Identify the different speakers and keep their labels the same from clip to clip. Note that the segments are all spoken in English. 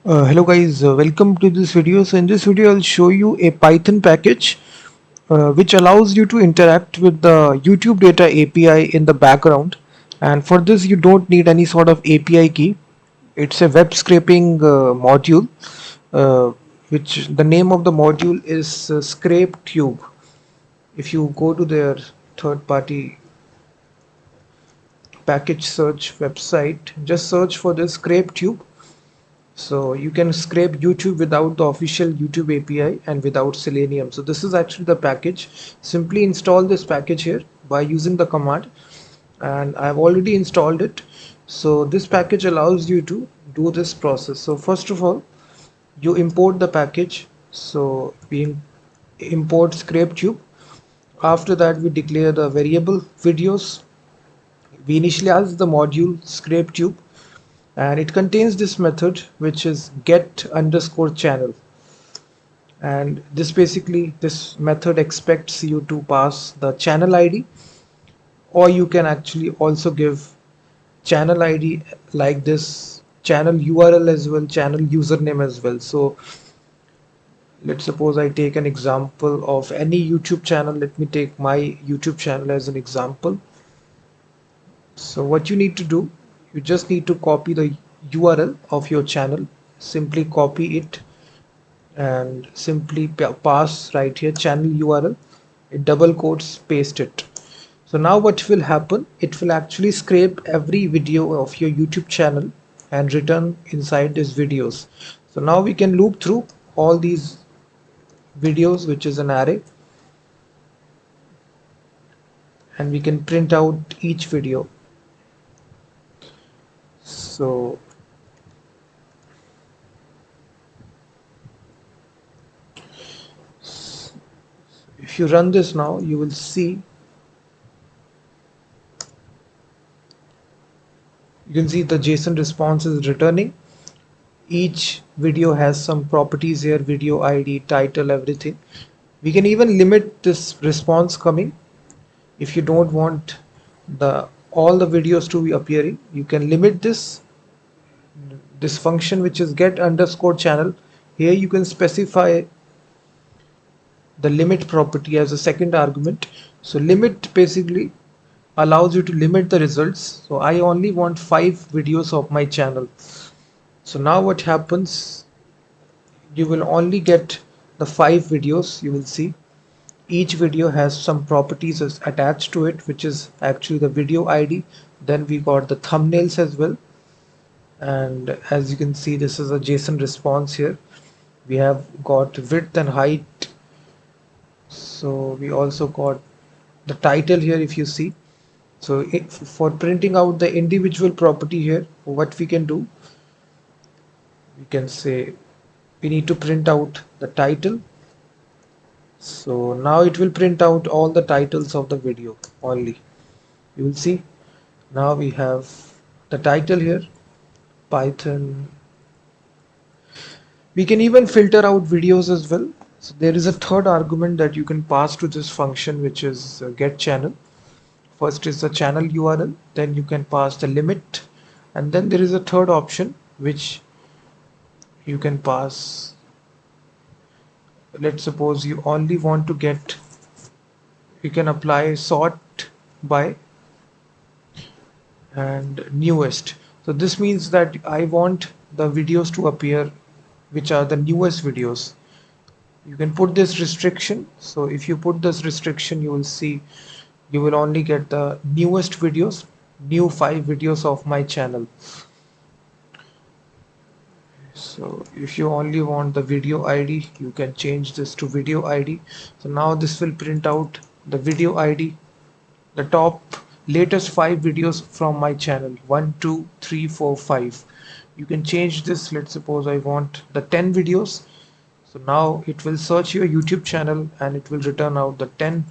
Speaker 1: Hello guys, welcome to this video. So in this video I'll show you a Python package which allows you to interact with the YouTube data API in the background, and for this you don't need any sort of API key. It's a web scraping module, uh, which the name of the module is Scrape Tube. If you go to their third party package search website, just search for this Scrape Tube. So you can scrape YouTube without the official YouTube API and without Selenium. So this is actually the package. Simply install this package here by using the command, and I've already installed it. So this package allows you to do this process. So first of all, you import the package. So we import scrape tube. After that, we declare the variable videos. We initialize the module scrape tube, and it contains this method which is get underscore channel, and this method expects you to pass the channel ID, or you can actually also give channel ID like this, channel URL as well, channel username as well. So let's suppose I take an example of any YouTube channel. Let me take my YouTube channel as an example. So what you need to do, you just need to copy the URL of your channel, simply copy it and simply pass right here channel URL in double quotes, paste it. So now what will happen, it will actually scrape every video of your YouTube channel and return inside these videos. So now we can loop through all these videos, which is an array, and we can print out each video. So if you run this now, you will see, you can see the JSON response is returning. Each video has some properties here, video ID, title, everything. We can even limit this response coming. If you don't want all the videos to be appearing, you can limit this function, which is get underscore channel. Here you can specify the limit property as a second argument. So limit basically allows you to limit the results. So I only want 5 videos of my channel. So now what happens, you will only get the 5 videos. You will see each video has some properties attached to it, which is actually the video ID. Then we got the thumbnails as well, and as you can see, this is a JSON response here. We have got width and height. So we also got the title here, if you see. So for printing out the individual property here, what we can do, we can say we need to print out the title. So now it will print out all the titles of the video only. You will see now we have the title here, Python. We can even filter out videos as well. So there is a third argument that you can pass to this function, which is get channel. First is the channel URL, then you can pass the limit, and then there is a third option which you can pass. Let's suppose you only want to get, you can apply sort by and newest. So this means that I want the videos to appear which are the newest videos. You can put this restriction. So if you put this restriction, you will see you will only get the newest videos, new 5 videos of my channel. So if you only want the video ID, you can change this to video ID. So now this will print out the video ID, the top latest 5 videos from my channel, 1 2 3 4 5. You can change this. Let's suppose I want the 10 videos. So now it will search your YouTube channel and it will return out the 10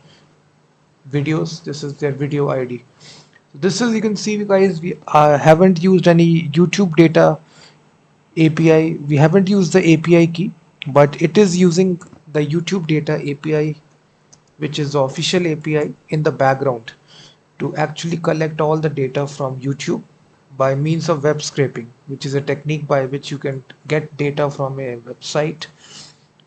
Speaker 1: videos. This is their video ID. So this is, you can see guys, we haven't used any YouTube data API. We haven't used the API key, but it is using the YouTube data API, which is the official API in the background, to actually collect all the data from YouTube by means of web scraping, which is a technique by which you can get data from a website.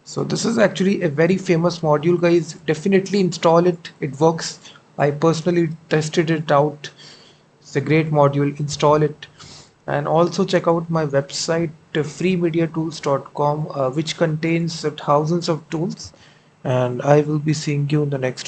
Speaker 1: So this is actually a very famous module, guys. Definitely install it. It works. I personally tested it out. It's a great module. Install it. And also check out my website freemediatools.com, which contains thousands of tools. And I will be seeing you in the next